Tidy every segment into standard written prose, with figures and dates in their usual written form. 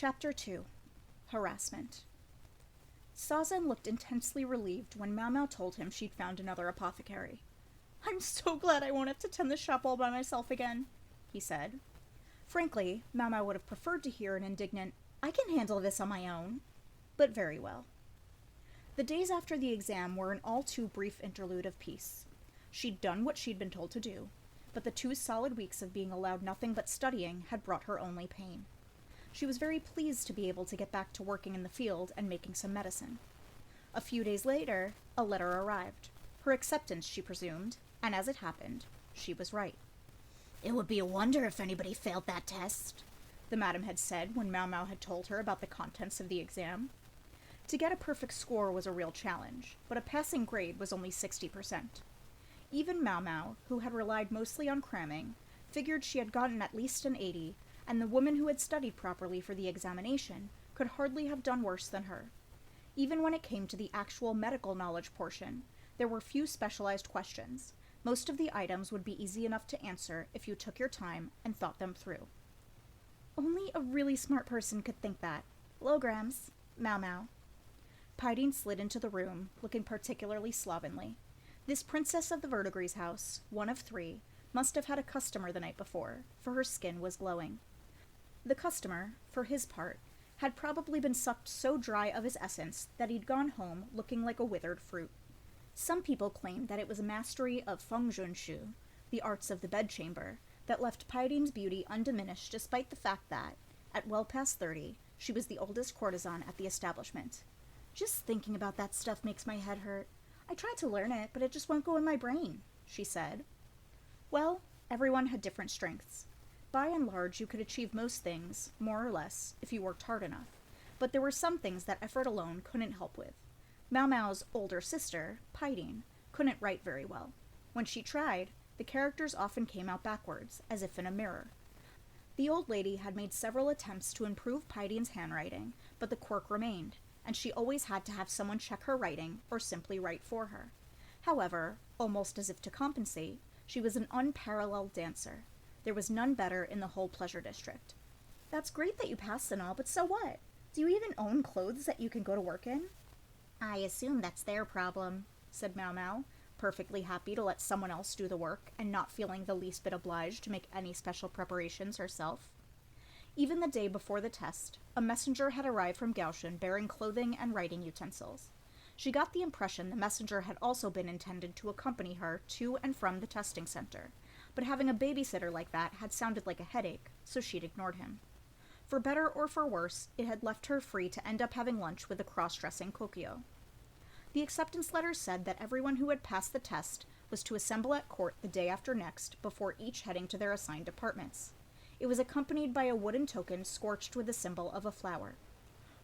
Chapter 2. Harassment. Sazan looked intensely relieved when Mau Mau told him she'd found another apothecary. "I'm so glad I won't have to tend the shop all by myself again," he said. Frankly, Mau Mau would have preferred to hear an indignant, "I can handle this on my own," but very well. The days after the exam were an all too brief interlude of peace. She'd done what she'd been told to do, but the 2 solid weeks of being allowed nothing but studying had brought her only pain. She was very pleased to be able to get back to working in the field and making some medicine. A few days later, a letter arrived. Her acceptance, she presumed, and as it happened, she was right. "It would be a wonder if anybody failed that test," the madam had said when Mau Mau had told her about the contents of the exam. To get a perfect score was a real challenge, but a passing grade was only 60%. Even Mau Mau, who had relied mostly on cramming, figured she had gotten at least an 80, and the woman who had studied properly for the examination could hardly have done worse than her. Even when it came to the actual medical knowledge portion, there were few specialized questions. Most of the items would be easy enough to answer if you took your time and thought them through. Only a really smart person could think that. Lograms, Mau Mau. Piding slid into the room, looking particularly slovenly. This princess of the Verdigris house, one of 3, must have had a customer the night before, for her skin was glowing. The customer, for his part, had probably been sucked so dry of his essence that he'd gone home looking like a withered fruit. Some people claimed that it was a mastery of feng shui, the arts of the bedchamber, that left Piding's beauty undiminished despite the fact that, at well past 30, she was the oldest courtesan at the establishment. "Just thinking about that stuff makes my head hurt. I tried to learn it, but it just won't go in my brain," she said. Well, everyone had different strengths. By and large, you could achieve most things, more or less, if you worked hard enough, but there were some things that effort alone couldn't help with. Mau Mau's older sister, Piding, couldn't write very well. When she tried, the characters often came out backwards, as if in a mirror. The old lady had made several attempts to improve Piding's handwriting, but the quirk remained, and she always had to have someone check her writing or simply write for her. However, almost as if to compensate, she was an unparalleled dancer. There was none better in the whole pleasure district. "That's great that you passed and all, but so what? Do you even own clothes that you can go to work in?" "I assume that's their problem," said Mau Mau, perfectly happy to let someone else do the work and not feeling the least bit obliged to make any special preparations herself. Even the day before the test, a messenger had arrived from Gaussian bearing clothing and writing utensils. She got the impression the messenger had also been intended to accompany her to and from the testing center, but having a babysitter like that had sounded like a headache, so she'd ignored him. For better or for worse, it had left her free to end up having lunch with a cross-dressing Kokyo. The acceptance letter said that everyone who had passed the test was to assemble at court the day after next before each heading to their assigned departments. It was accompanied by a wooden token scorched with the symbol of a flower.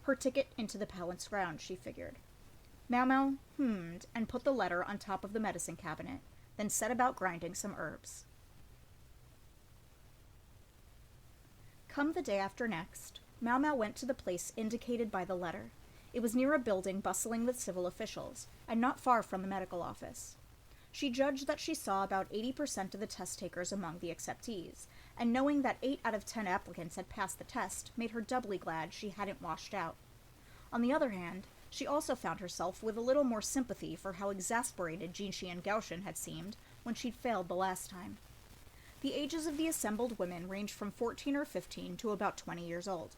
Her ticket into the palace grounds, she figured. Mau Mau hummed and put the letter on top of the medicine cabinet, then set about grinding some herbs. Come the day after next, Mau Mau went to the place indicated by the letter. It was near a building bustling with civil officials, and not far from the medical office. She judged that she saw about 80% of the test takers among the acceptees, and knowing that 8 out of 10 applicants had passed the test made her doubly glad she hadn't washed out. On the other hand, she also found herself with a little more sympathy for how exasperated Jinshi and Gaussian had seemed when she'd failed the last time. The ages of the assembled women ranged from 14 or 15 to about 20 years old.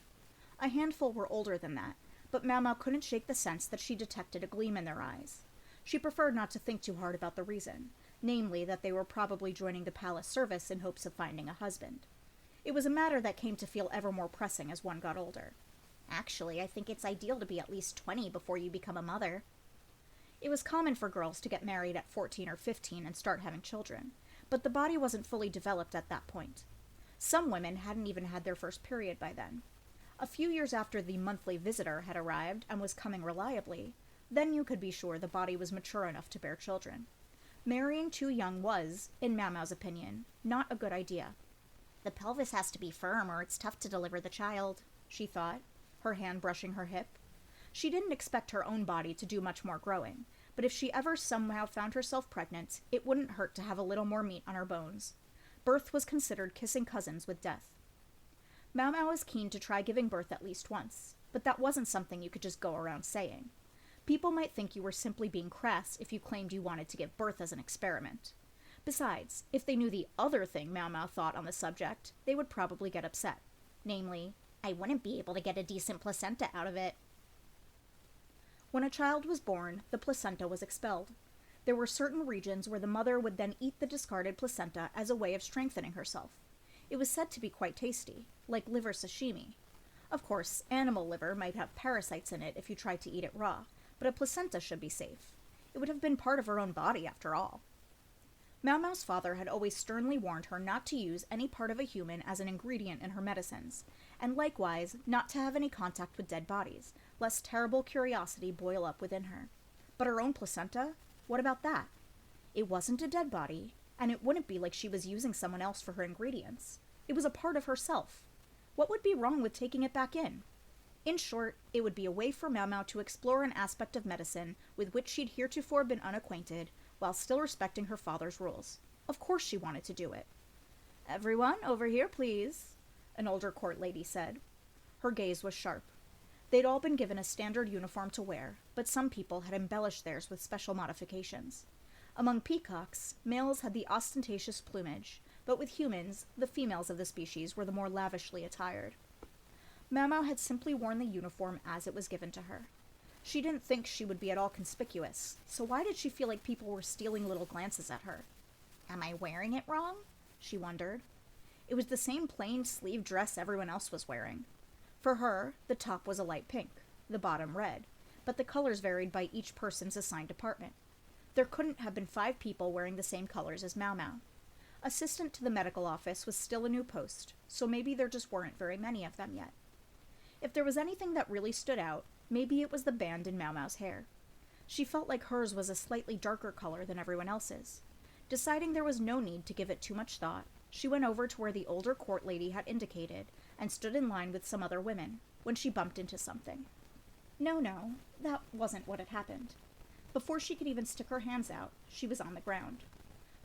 A handful were older than that, but Mau Mau couldn't shake the sense that she detected a gleam in their eyes. She preferred not to think too hard about the reason, namely that they were probably joining the palace service in hopes of finding a husband. It was a matter that came to feel ever more pressing as one got older. "Actually, I think it's ideal to be at least 20 before you become a mother." It was common for girls to get married at 14 or 15 and start having children, but the body wasn't fully developed at that point. Some women hadn't even had their first period by then. A few years after the monthly visitor had arrived and was coming reliably, then you could be sure the body was mature enough to bear children. Marrying too young was, in Mau Mau's opinion, not a good idea. "The pelvis has to be firm or it's tough to deliver the child," she thought, her hand brushing her hip. She didn't expect her own body to do much more growing, but if she ever somehow found herself pregnant, it wouldn't hurt to have a little more meat on her bones. Birth was considered kissing cousins with death. Mau Mau was keen to try giving birth at least once, but that wasn't something you could just go around saying. People might think you were simply being crass if you claimed you wanted to give birth as an experiment. Besides, if they knew the other thing Mau Mau thought on the subject, they would probably get upset. Namely, I wouldn't be able to get a decent placenta out of it. when a child was born, the placenta was expelled. There were certain regions where the mother would then eat the discarded placenta as a way of strengthening herself. It was said to be quite tasty, like liver sashimi. Of course, animal liver might have parasites in it if you tried to eat it raw, but a placenta should be safe. It would have been part of her own body after all. Mau Mau's father had always sternly warned her not to use any part of a human as an ingredient in her medicines, and likewise not to have any contact with dead bodies, lest terrible curiosity boil up within her. But her own placenta? What about that? It wasn't a dead body, and it wouldn't be like she was using someone else for her ingredients. It was a part of herself. What would be wrong with taking it back in? In short, it would be a way for Mau Mau to explore an aspect of medicine with which she'd heretofore been unacquainted, while still respecting her father's rules. Of course she wanted to do it. "Everyone, over here, please," an older court lady said. Her gaze was sharp. They'd all been given a standard uniform to wear, but some people had embellished theirs with special modifications. Among peacocks, males had the ostentatious plumage, but with humans, the females of the species were the more lavishly attired. Mau Mau had simply worn the uniform as it was given to her. She didn't think she would be at all conspicuous, so why did she feel like people were stealing little glances at her? Am I wearing it wrong? She wondered. It was the same plain sleeve dress everyone else was wearing. For her, the top was a light pink, the bottom red, but the colors varied by each person's assigned department. There couldn't have been 5 people wearing the same colors as Mau Mau. Assistant to the medical office was still a new post, so maybe there just weren't very many of them yet. If there was anything that really stood out, maybe it was the band in Mau Mau's hair. She felt like hers was a slightly darker color than everyone else's. Deciding there was no need to give it too much thought, she went over to where the older court lady had indicated and stood in line with some other women, when she bumped into something. No, that wasn't what had happened. Before she could even stick her hands out, she was on the ground.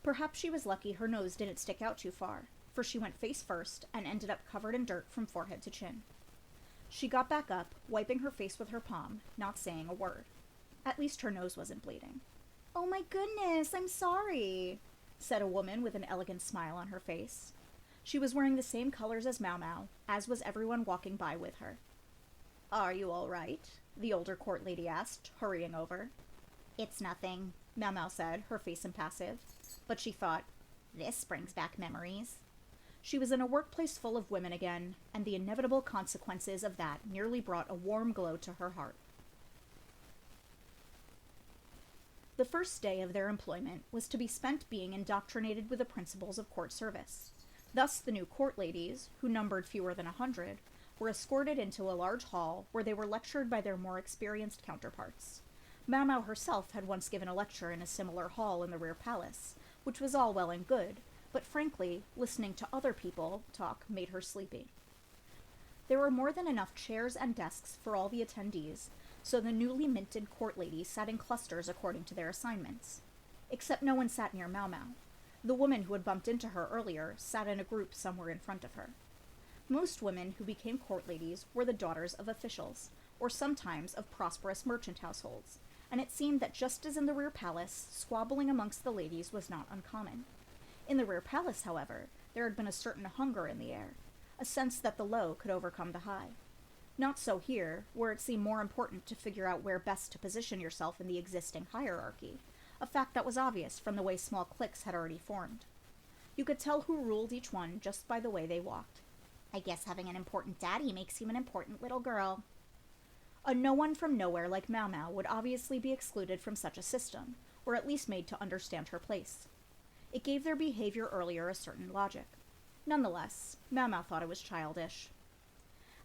Perhaps she was lucky her nose didn't stick out too far, for she went face first and ended up covered in dirt from forehead to chin. She got back up, wiping her face with her palm, not saying a word. At least her nose wasn't bleeding. "Oh my goodness, I'm sorry," said a woman with an elegant smile on her face. She was wearing the same colors as Mau Mau, as was everyone walking by with her. "Are you all right?" the older court lady asked, hurrying over. It's nothing, Mau Mau said, her face impassive. But she thought, this brings back memories. she was in a workplace full of women again, and the inevitable consequences of that nearly brought a warm glow to her heart. The first day of their employment was to be spent being indoctrinated with the principles of court service. Thus the new court ladies, who numbered fewer than 100, were escorted into a large hall where they were lectured by their more experienced counterparts. Mau Mau herself had once given a lecture in a similar hall in the rear palace, which was all well and good, but frankly, listening to other people talk made her sleepy. There were more than enough chairs and desks for all the attendees, so the newly minted court ladies sat in clusters according to their assignments. Except no one sat near Mau Mau. The woman who had bumped into her earlier sat in a group somewhere in front of her. Most women who became court ladies were the daughters of officials, or sometimes of prosperous merchant households, and it seemed that just as in the rear palace, squabbling amongst the ladies was not uncommon. In the rear palace, however, there had been a certain hunger in the air, a sense that the low could overcome the high. Not so here, where it seemed more important to figure out where best to position yourself in the existing hierarchy, a fact that was obvious from the way small cliques had already formed. You could tell who ruled each one just by the way they walked. I guess having an important daddy makes you an important little girl. A no one from nowhere like Mau Mau would obviously be excluded from such a system, or at least made to understand her place. It gave their behavior earlier a certain logic. Nonetheless, Mau Mau thought it was childish.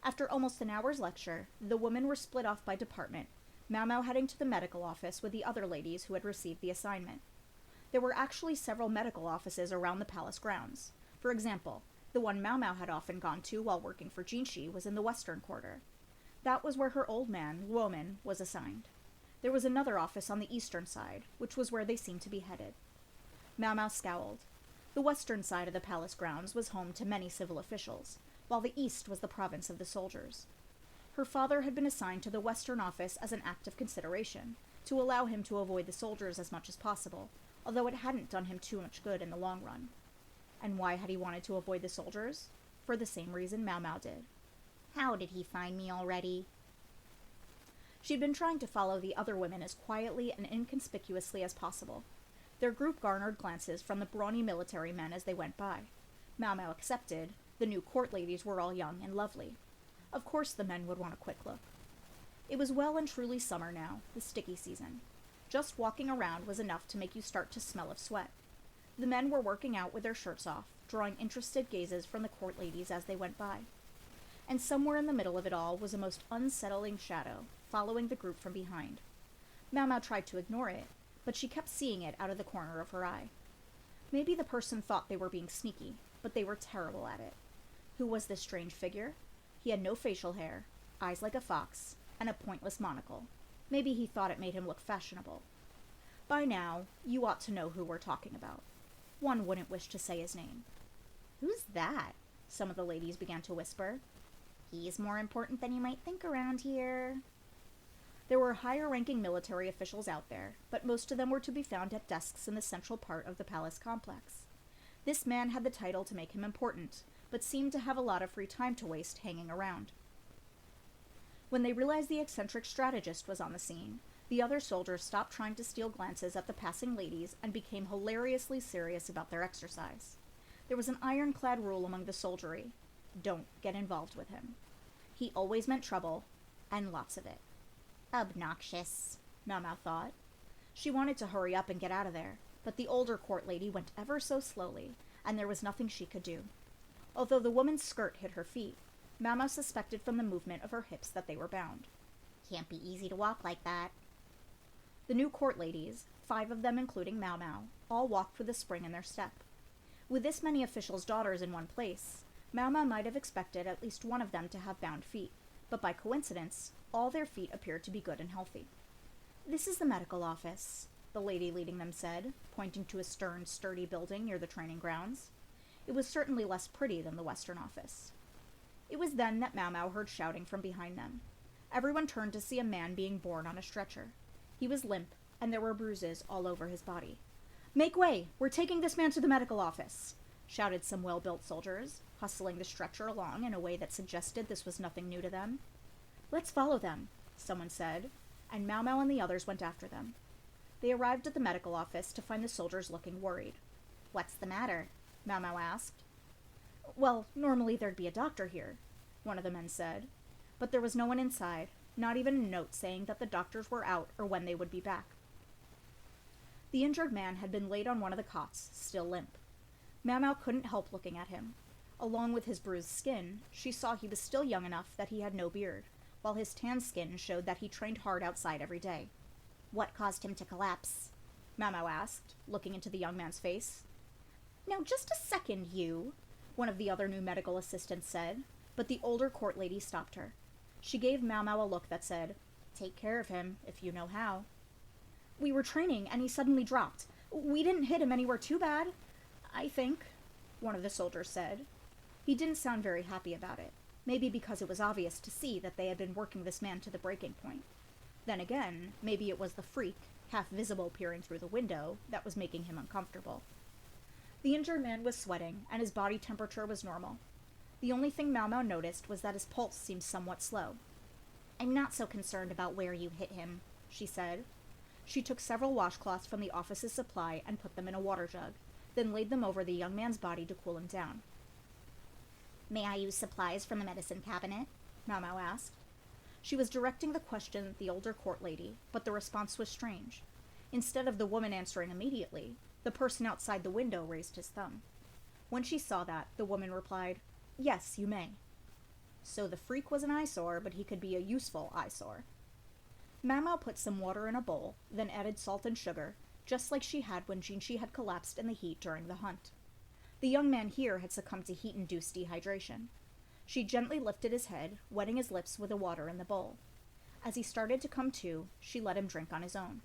After almost an hour's lecture, the women were split off by department, Mau Mau heading to the medical office with the other ladies who had received the assignment. There were actually several medical offices around the palace grounds. For example, the one Mau Mau had often gone to while working for Jinshi was in the western quarter. That was where her old man, Luomin, was assigned. There was another office on the eastern side, which was where they seemed to be headed. Mau Mau scowled. The western side of the palace grounds was home to many civil officials, while the east was the province of the soldiers. Her father had been assigned to the western office as an act of consideration, to allow him to avoid the soldiers as much as possible, although it hadn't done him too much good in the long run. And why had he wanted to avoid the soldiers? For the same reason Mau Mau did. How did he find me already? She'd been trying to follow the other women as quietly and inconspicuously as possible. Their group garnered glances from the brawny military men as they went by. Mau Mau accepted. The new court ladies were all young and lovely. Of course the men would want a quick look. It was well and truly summer now, the sticky season. Just walking around was enough to make you start to smell of sweat. The men were working out with their shirts off, drawing interested gazes from the court ladies as they went by. And somewhere in the middle of it all was a most unsettling shadow, following the group from behind. Mau Mau tried to ignore it, but she kept seeing it out of the corner of her eye. Maybe the person thought they were being sneaky, but they were terrible at it. Who was this strange figure? He had no facial hair, eyes like a fox, and a pointless monocle. Maybe he thought it made him look fashionable. By now, you ought to know who we're talking about. One wouldn't wish to say his name. Who's that? Some of the ladies began to whisper. He's more important than you might think around here. There were higher-ranking military officials out there, but most of them were to be found at desks in the central part of the palace complex. This man had the title to make him important, but seemed to have a lot of free time to waste hanging around. When they realized the eccentric strategist was on the scene, the other soldiers stopped trying to steal glances at the passing ladies and became hilariously serious about their exercise. There was an ironclad rule among the soldiery: don't get involved with him. He always meant trouble, and lots of it. Obnoxious, Mau Mau thought. She wanted to hurry up and get out of there, but the older court lady went ever so slowly, and there was nothing she could do. Although the woman's skirt hid her feet, Mau Mau suspected from the movement of her hips that they were bound. Can't be easy to walk like that. The new court ladies, 5 of them including Mau Mau, all walked with a spring in their step. With this many officials' daughters in one place, Mau Mau might have expected at least one of them to have bound feet, but by coincidence, all their feet appeared to be good and healthy. "This is the medical office," the lady leading them said, pointing to a stern, sturdy building near the training grounds. It was certainly less pretty than the Western office. It was then that Mau Mau heard shouting from behind them. Everyone turned to see a man being borne on a stretcher. He was limp, and there were bruises all over his body. "Make way! We're taking this man to the medical office!" shouted some well-built soldiers, hustling the stretcher along in a way that suggested this was nothing new to them. "Let's follow them," someone said, and Mau Mau and the others went after them. They arrived at the medical office to find the soldiers looking worried. "What's the matter?" Mau Mau asked. "Well, normally there'd be a doctor here," one of the men said, but there was no one inside, not even a note saying that the doctors were out or when they would be back. The injured man had been laid on one of the cots, still limp. Mau Mau couldn't help looking at him. Along with his bruised skin, she saw he was still young enough that he had no beard, while his tan skin showed that he trained hard outside every day. "What caused him to collapse?" Mau Mau asked, looking into the young man's face. "Now, just a second, you," one of the other new medical assistants said, but the older court lady stopped her. She gave Mau Mau a look that said, "Take care of him, if you know how." "We were training, and he suddenly dropped. We didn't hit him anywhere too bad, I think," one of the soldiers said. He didn't sound very happy about it, maybe because it was obvious to see that they had been working this man to the breaking point. Then again, maybe it was the freak, half visible peering through the window, that was making him uncomfortable. The injured man was sweating, and his body temperature was normal. The only thing Mau Mau noticed was that his pulse seemed somewhat slow. "I'm not so concerned about where you hit him," she said. She took several washcloths from the office's supply and put them in a water jug, then laid them over the young man's body to cool him down. "May I use supplies from the medicine cabinet?" Mau Mau asked. She was directing the question at the older court lady, but the response was strange. Instead of the woman answering immediately, the person outside the window raised his thumb. When she saw that, the woman replied, "Yes, you may." So the freak was an eyesore, but he could be a useful eyesore. Mau Mau put some water in a bowl, then added salt and sugar, just like she had when Jinshi had collapsed in the heat during the hunt. The young man here had succumbed to heat-induced dehydration. She gently lifted his head, wetting his lips with the water in the bowl. As he started to come to, she let him drink on his own.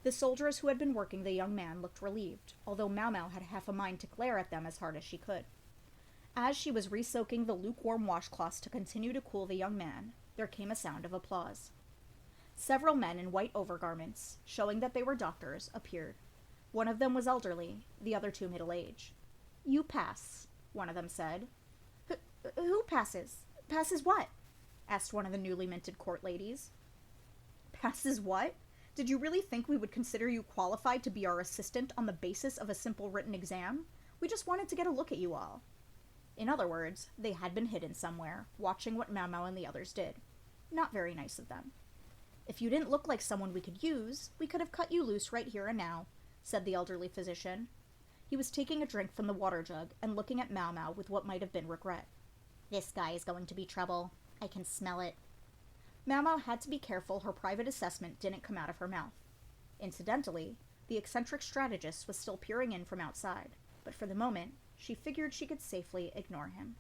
The soldiers who had been working the young man looked relieved, although Mau Mau had half a mind to glare at them as hard as she could. As she was re-soaking the lukewarm washcloths to continue to cool the young man, there came a sound of applause. Several men in white overgarments, showing that they were doctors, appeared. One of them was elderly, the other two middle-aged. "You pass," one of them said. Who passes? Passes what?" asked one of the newly minted court ladies. "Passes what? Did you really think we would consider you qualified to be our assistant on the basis of a simple written exam? We just wanted to get a look at you all." In other words, they had been hidden somewhere, watching what Mau Mau and the others did. Not very nice of them. "If you didn't look like someone we could use, we could have cut you loose right here and now," said the elderly physician. He was taking a drink from the water jug and looking at Mau Mau with what might have been regret. This guy is going to be trouble. I can smell it. Mau Mau had to be careful her private assessment didn't come out of her mouth. Incidentally, the eccentric strategist was still peering in from outside, but for the moment, she figured she could safely ignore him.